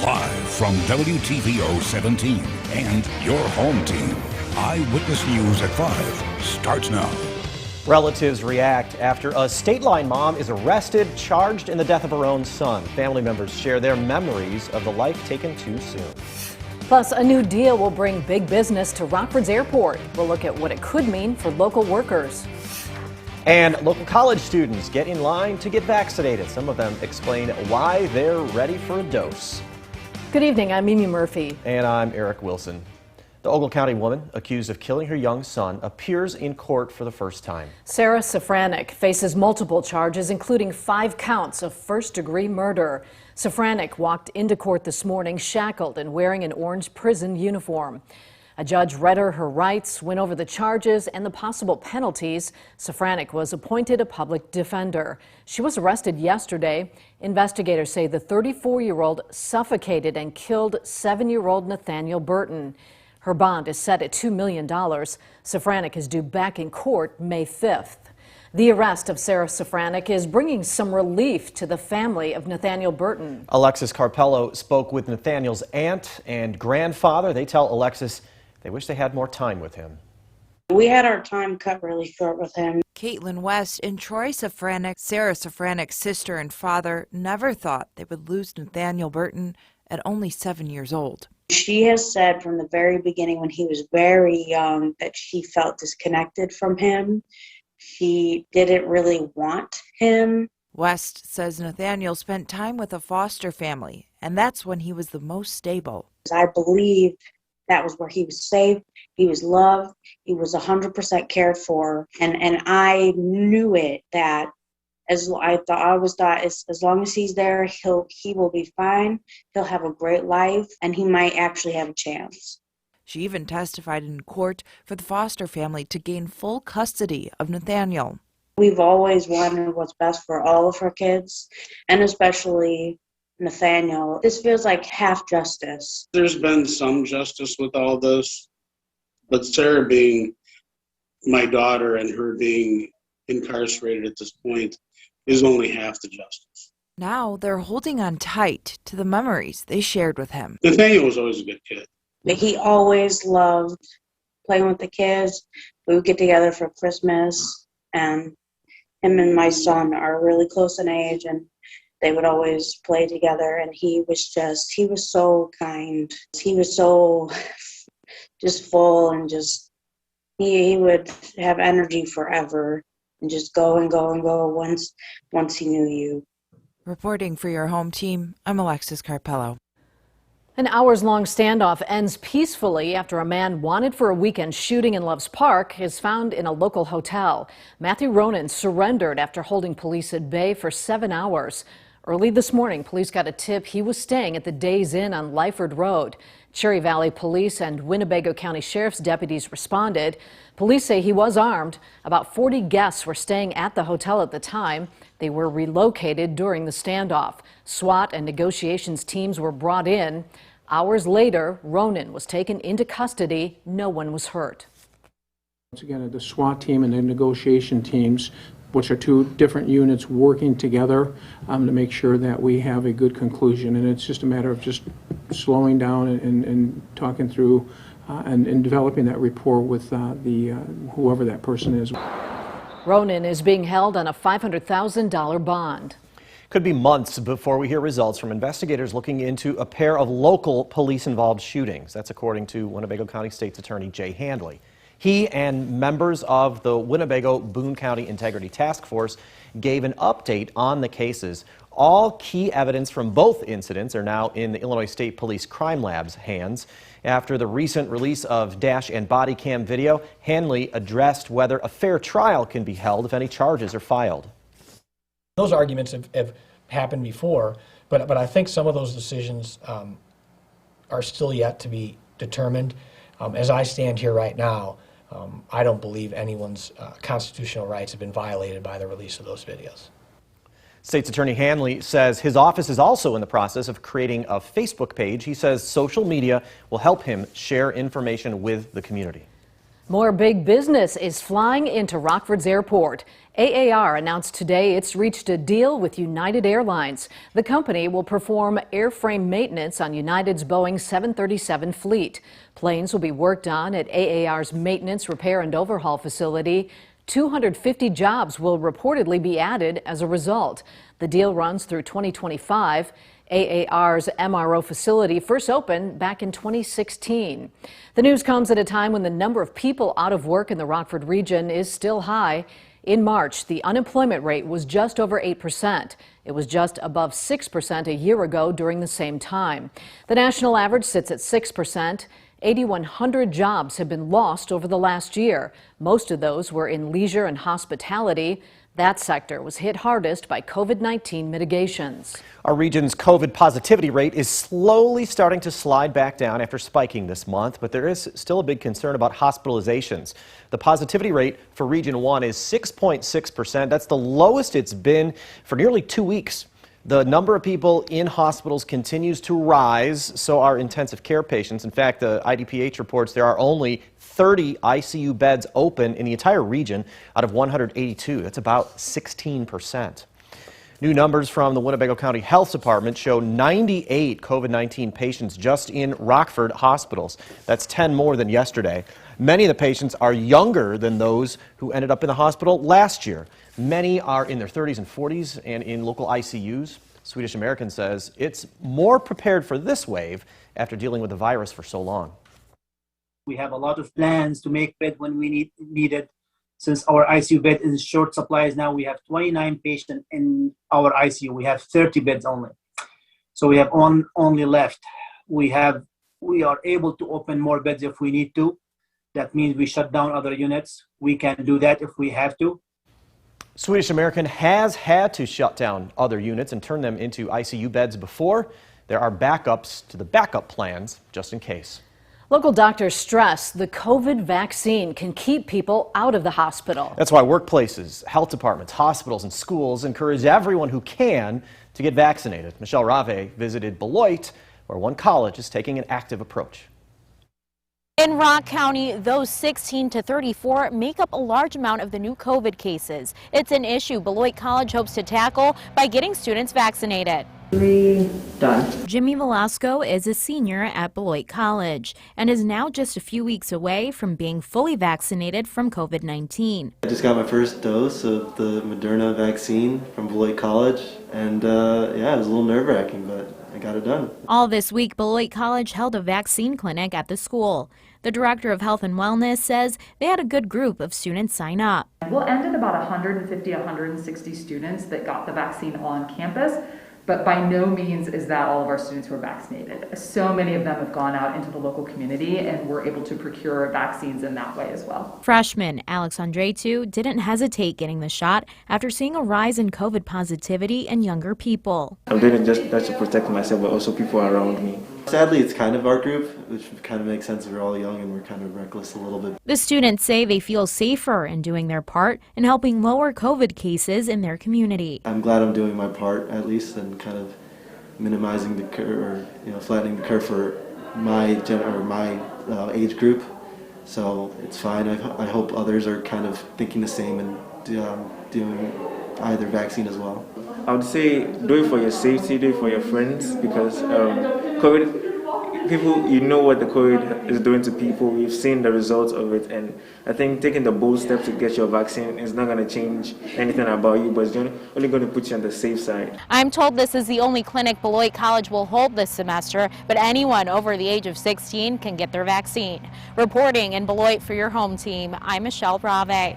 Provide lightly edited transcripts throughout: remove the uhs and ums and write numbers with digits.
Live from WTVO 17 and your home team. Eyewitness News at 5 starts now. Relatives react after a state line mom is arrested, charged in the death of her own son. Family members share their memories of the life taken too soon. Plus, a new deal will bring big business to Rockford's airport. We'll look at what it could mean for local workers. And local college students get in line to get vaccinated. Some of them explain why they're ready for a dose. Good evening, I'm Mimi Murphy. And I'm Eric Wilson. The Ogle County woman accused of killing her young son appears in court for the first time. Sarah Safranek faces multiple charges, including 5 counts of first-degree murder. Safranek walked into court this morning shackled and wearing an orange prison uniform. A judge read her rights, went over the charges and the possible penalties. Safranek was appointed a public defender. She was arrested yesterday. Investigators say the 34-year-old suffocated and killed 7-year-old Nathaniel Burton. Her bond is set at $2 million. Safranek is due back in court May 5th. The arrest of Sarah Safranek is bringing some relief to the family of Nathaniel Burton. Alexis Carpello spoke with Nathaniel's aunt and grandfather. They tell Alexis they wish they had more time with him. We had our time cut really short with him. Caitlin West and Troy Safranek, Sarah Safranek's sister and father, never thought they would lose Nathaniel Burton at only 7 years old. She has said from the very beginning when he was very young that she felt disconnected from him. She didn't really want him. West says Nathaniel spent time with a foster family, and that's when he was the most stable. I believe that was where he was safe, he was loved, he was 100% cared for, and I knew it that as long as he's there, he will be fine. He'll have a great life, and he might actually have a chance. She even testified in court for the foster family to gain full custody of Nathaniel. We've always wanted what's best for all of our kids, and especially Nathaniel. This feels like half justice. There's been some justice with all this, but Sarah being my daughter and her being incarcerated at this point is only half the justice. Now they're holding on tight to the memories they shared with him. Nathaniel was always a good kid. He always loved playing with the kids. We would get together for Christmas, and him and my son are really close in age, and they would always play together, and he was so kind. He was so just full, and just he would have energy forever and just go and go and go once he knew you. Reporting for your home team, I'm Alexis Carpello. An hours-long standoff ends peacefully after a man wanted for a weekend shooting in Loves Park is found in a local hotel. Matthew Ronan surrendered after holding police at bay for 7 hours. Early this morning, police got a tip he was staying at the Days Inn on Lyford Road. Cherry Valley Police and Winnebago County Sheriff's deputies responded. Police say he was armed. About 40 guests were staying at the hotel at the time. They were relocated during the standoff. SWAT and negotiations teams were brought in. Hours later, Ronan was taken into custody. No one was hurt. Once again, the SWAT team and the negotiation teams, which are 2 different units working together to make sure that we have a good conclusion. And it's just a matter of just slowing down and talking through and developing that rapport with whoever that person is. Ronan is being held on a $500,000 bond. Could be months before we hear results from investigators looking into a pair of local police-involved shootings. That's according to Winnebago County State's Attorney Jay Handley. He and members of the Winnebago-Boone County Integrity Task Force gave an update on the cases. All key evidence from both incidents are now in the Illinois State Police Crime Lab's hands. After the recent release of dash and body cam video, Handley addressed whether a fair trial can be held if any charges are filed. Those arguments have happened before, but I think some of those decisions are still yet to be determined. As I stand here right now, I don't believe anyone's constitutional rights have been violated by the release of those videos. State's Attorney Handley says his office is also in the process of creating a Facebook page. He says social media will help him share information with the community. More big business is flying into Rockford's airport. AAR announced today it's reached a deal with United Airlines. The company will perform airframe maintenance on United's Boeing 737 fleet. Planes will be worked on at AAR's maintenance, repair, and overhaul facility. 250 jobs will reportedly be added as a result. The deal runs through 2025. AAR's MRO facility first opened back in 2016. The news comes at a time when the number of people out of work in the Rockford region is still high. In March, the unemployment rate was just over 8%. It was just above 6% a year ago during the same time. The national average sits at 6%. 8,100 jobs have been lost over the last year. Most of those were in leisure and hospitality. That sector was hit hardest by COVID-19 mitigations. Our region's COVID positivity rate is slowly starting to slide back down after spiking this month, but there is still a big concern about hospitalizations. The positivity rate for Region 1 is 6.6%. That's the lowest it's been for nearly 2 weeks. The number of people in hospitals continues to rise, so are intensive care patients. In fact, the IDPH reports there are only 30 ICU beds open in the entire region out of 182. That's about 16%. New numbers from the Winnebago County Health Department show 98 COVID-19 patients just in Rockford hospitals. That's 10 more than yesterday. Many of the patients are younger than those who ended up in the hospital last year. Many are in their 30s and 40s and in local ICUs. Swedish American says it's more prepared for this wave after dealing with the virus for so long. We have a lot of plans to make bed when we need it. Since our ICU bed is short supplies now, we have 29 patients in our ICU. We have 30 beds only. So we have only left. We are able to open more beds if we need to. That means we shut down other units. We can do that if we have to. Swedish American has had to shut down other units and turn them into ICU beds before. There are backups to the backup plans just in case. Local doctors stress the COVID vaccine can keep people out of the hospital. That's why workplaces, health departments, hospitals, and schools encourage everyone who can to get vaccinated. Michelle Rave visited Beloit, where one college is taking an active approach. In Rock County, those 16 to 34 make up a large amount of the new COVID cases. It's an issue Beloit College hopes to tackle by getting students vaccinated. Done. Jimmy Velasco is a senior at Beloit College and is now just a few weeks away from being fully vaccinated from COVID-19. I just got my first dose of the Moderna vaccine from Beloit College, and yeah, it was a little nerve-wracking, but I got it done. All this week, Beloit College held a vaccine clinic at the school. The director of health and wellness says they had a good group of students sign up. We'll end at about 150, 160 students that got the vaccine on campus. But by no means is that all of our students who are vaccinated. So many of them have gone out into the local community and were able to procure vaccines in that way as well. Freshman Alex Andretu didn't hesitate getting the shot after seeing a rise in COVID positivity in younger people. I'm doing it just to protect myself, but also people around me. Sadly, it's kind of our group, which kind of makes sense. We're all young and we're kind of reckless a little bit. The students say they feel safer in doing their part in helping lower COVID cases in their community. I'm glad I'm doing my part, at least, and kind of minimizing the curve, or flattening the curve for my age group. So it's fine. I hope others are kind of thinking the same and doing either vaccine as well. I would say do it for your safety, do it for your friends, because COVID, people, you know what the COVID is doing to people. We've seen the results of it, and I think taking the bold step to get your vaccine is not going to change anything about you, but it's only going to put you on the safe side. I'm told this is the only clinic Beloit College will hold this semester, but anyone over the age of 16 can get their vaccine. Reporting in Beloit for your home team, I'm Michelle Rave.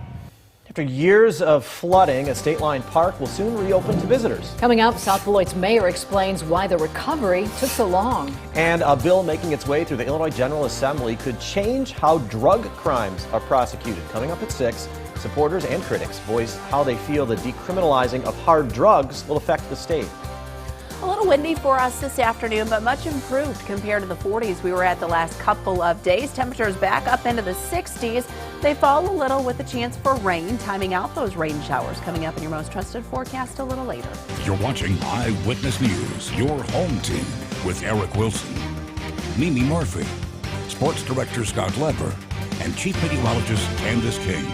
After years of flooding, a State Line Park will soon reopen to visitors. Coming up, South Beloit's mayor explains why the recovery took so long. And a bill making its way through the Illinois General Assembly could change how drug crimes are prosecuted. Coming up at 6, supporters and critics voice how they feel the decriminalizing of hard drugs will affect the state. A little windy for us this afternoon, but much improved compared to the 40s we were at the last couple of days. Temperatures back up into the 60s. They fall a little with a chance for rain, timing out those rain showers coming up in your most trusted forecast a little later. You're watching Eyewitness News, your home team with Eric Wilson, Mimi Murphy, Sports Director Scott Leber, and Chief Meteorologist Candice King.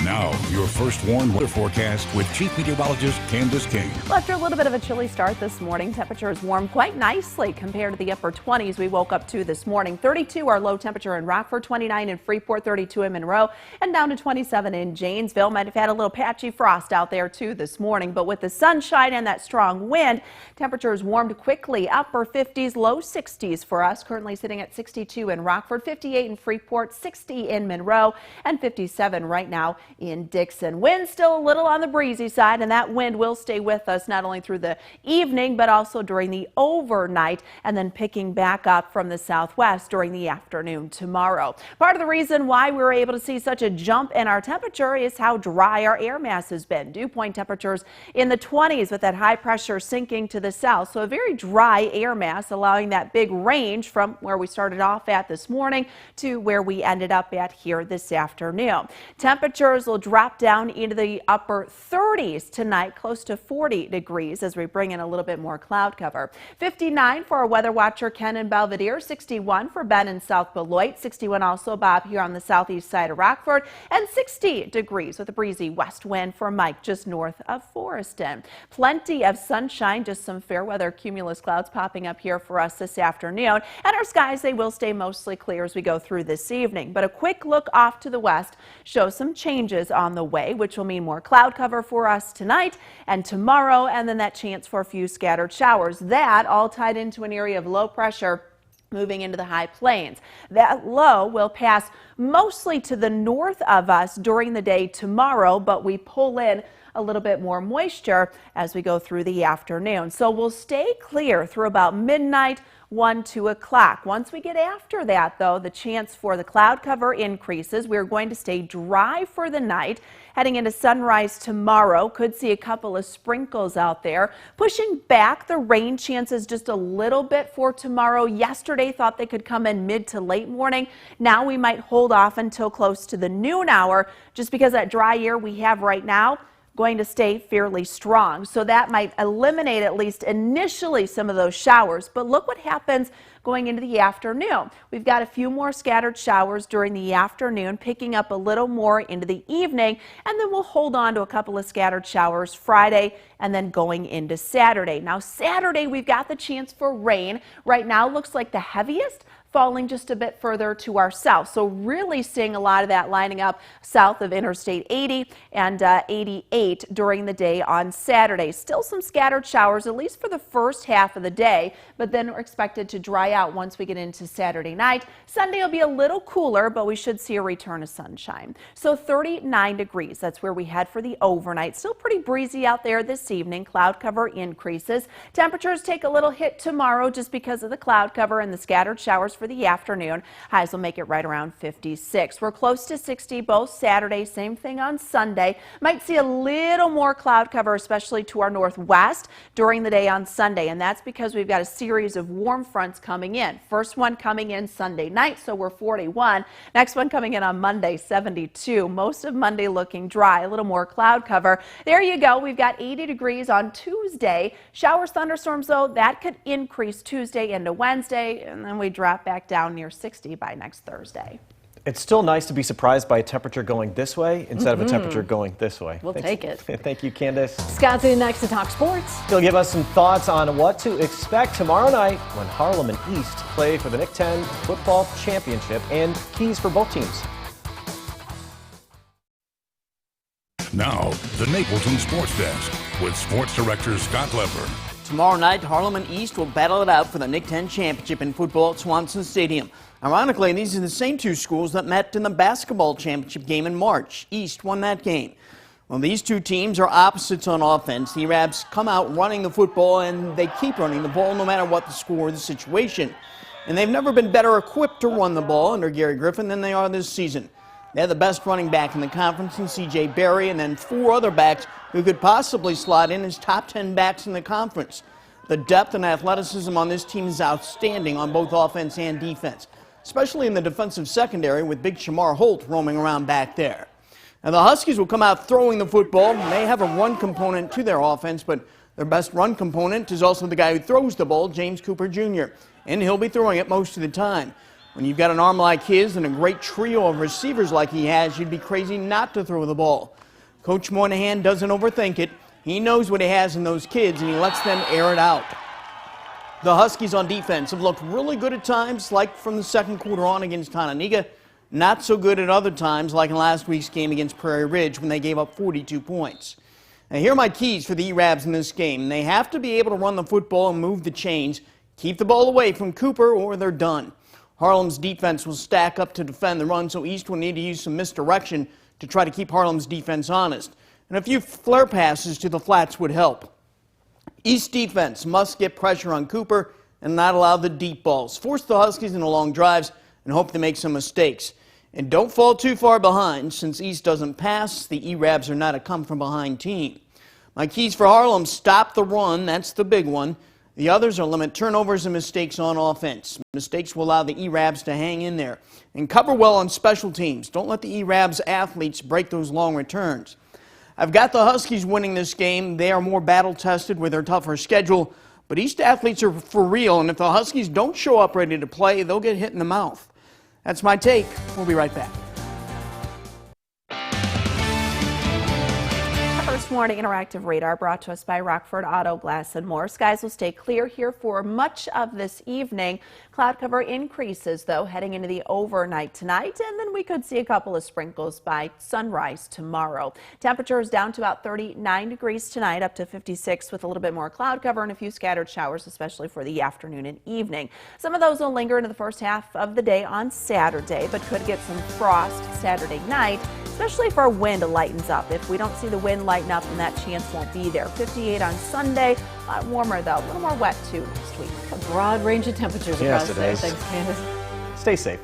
Now, your first warm weather forecast with Chief Meteorologist Candice King. Well, after a little bit of a chilly start this morning, temperatures warmed quite nicely compared to the upper 20s we woke up to this morning. 32 our low temperature in Rockford, 29 in Freeport, 32 in Monroe, and down to 27 in Janesville. Might have had a little patchy frost out there too this morning, but with the sunshine and that strong wind, temperatures warmed quickly. Upper 50s, low 60s for us. Currently sitting at 62 in Rockford, 58 in Freeport, 60 in Monroe, and 57 right now in Dixon. Wind still a little on the breezy side, and that wind will stay with us not only through the evening but also during the overnight, and then picking back up from the southwest during the afternoon tomorrow. Part of the reason why we were able to see such a jump in our temperature is how dry our air mass has been. Dew point temperatures in the 20s with that high pressure sinking to the south, so a very dry air mass allowing that big range from where we started off at this morning to where we ended up at here this afternoon. Temperatures will drop down into the upper 30s tonight, close to 40 degrees as we bring in a little bit more cloud cover. 59 for our weather watcher Ken in Belvedere, 61 for Ben in South Beloit, 61 also Bob here on the southeast side of Rockford, and 60 degrees with a breezy west wind for Mike just north of Foreston. Plenty of sunshine, just some fair weather cumulus clouds popping up here for us this afternoon, and our skies, they will stay mostly clear as we go through this evening. But a quick look off to the west shows some changes on the way, which will mean more cloud cover for us tonight and tomorrow, and then that chance for a few scattered showers. That all tied into an area of low pressure moving into the high plains. That low will pass mostly to the north of us during the day tomorrow, but we pull in a little bit more moisture as we go through the afternoon. So we'll stay clear through about midnight, 1, 2 o'clock. Once we get after that, though, the chance for the cloud cover increases. We're going to stay dry for the night. Heading into sunrise tomorrow, could see a couple of sprinkles out there. Pushing back the rain chances just a little bit for tomorrow. Yesterday thought they could come in mid to late morning. Now we might hold off until close to the noon hour just because that dry air we have right now going to stay fairly strong. So that might eliminate at least initially some of those showers. But look what happens going into the afternoon. We've got a few more scattered showers during the afternoon, picking up a little more into the evening, and then we'll hold on to a couple of scattered showers Friday and then going into Saturday. Now Saturday we've got the chance for rain. Right now looks like the heaviest falling just a bit further to our south. So really seeing a lot of that lining up south of Interstate 80 and 88 during the day on Saturday. Still some scattered showers, at least for the first half of the day, but then we're expected to dry out once we get into Saturday night. Sunday will be a little cooler, but we should see a return of sunshine. So 39 degrees, that's where we head for the overnight. Still pretty breezy out there this evening. Cloud cover increases. Temperatures take a little hit tomorrow just because of the cloud cover and the scattered showers for the afternoon. Highs will make it right around 56. We're close to 60 both Saturday, same thing on Sunday. Might see a little more cloud cover, especially to our northwest during the day on Sunday, and that's because we've got a series of warm fronts coming in. First one coming in Sunday night, so we're 41. Next one coming in on Monday, 72. Most of Monday looking dry, a little more cloud cover. There you go. We've got 80 degrees on Tuesday. Showers, thunderstorms, though, that could increase Tuesday into Wednesday, and then we drop back down near 60 by next Thursday. It's still nice to be surprised by a temperature going this way instead of a temperature going this way. We'll take it. Thank you, Candice. Scott's in next to talk sports. He'll give us some thoughts on what to expect tomorrow night when Harlem and East play for the Nick 10 football championship and keys for both teams. Now, the Napleton Sports Desk with Sports Director Scott Leber. Tomorrow night, Harlem and East will battle it out for the Nick 10 championship in football at Swanson Stadium. Ironically, these are the same two schools that met in the basketball championship game in March. East won that game. Well, these two teams are opposites on offense. The Arabs come out running the football, and they keep running the ball no matter what the score or the situation. And they've never been better equipped to run the ball under Gary Griffin than they are this season. They have the best running back in the conference in C.J. Berry, and then 4 other backs who could possibly slot in as top 10 backs in the conference. The depth and athleticism on this team is outstanding on both offense and defense, especially in the defensive secondary with big Shamar Holt roaming around back there. Now, the Huskies will come out throwing the football. They have a run component to their offense, but their best run component is also the guy who throws the ball, James Cooper Jr. and he'll be throwing it most of the time. When you've got an arm like his and a great trio of receivers like he has, you'd be crazy not to throw the ball. Coach Moynihan doesn't overthink it. He knows what he has in those kids, and he lets them air it out. The Huskies on defense have looked really good at times, like from the second quarter on against Tonaniga. Not so good at other times, like in last week's game against Prairie Ridge when they gave up 42 points. Now, here are my keys for the E-Rabs in this game. They have to be able to run the football and move the chains. Keep the ball away from Cooper or they're done. Harlem's defense will stack up to defend the run, so East will need to use some misdirection to try to keep Harlem's defense honest. And a few flare passes to the flats would help. East defense must get pressure on Cooper and not allow the deep balls. Force the Huskies into long drives and hope they make some mistakes. And don't fall too far behind. Since East doesn't pass, the E-Rabs are not a come-from-behind team. My keys for Harlem: stop the run. That's the big one. The others are limit turnovers and mistakes on offense. Mistakes will allow the E-Rabs to hang in there. And cover well on special teams. Don't let the E-Rabs athletes break those long returns. I've got the Huskies winning this game. They are more battle-tested with their tougher schedule. But East athletes are for real, and if the Huskies don't show up ready to play, they'll get hit in the mouth. That's my take. We'll be right back. First Warning Interactive Radar brought to us by Rockford Auto Glass and More. Skies will stay clear here for much of this evening. Cloud cover increases, though, heading into the overnight tonight, and then we could see a couple of sprinkles by sunrise tomorrow. Temperatures down to about 39 degrees tonight, up to 56 with a little bit more cloud cover and a few scattered showers, especially for the afternoon and evening. Some of those will linger into the first half of the day on Saturday, but could get some frost Saturday night, especially if our wind lightens up. If we don't see the wind lighten up, then that chance won't be there. 58 on Sunday, a lot warmer though, a little more wet too next week. A broad range of temperatures across the day. Thanks, Candice. Stay safe.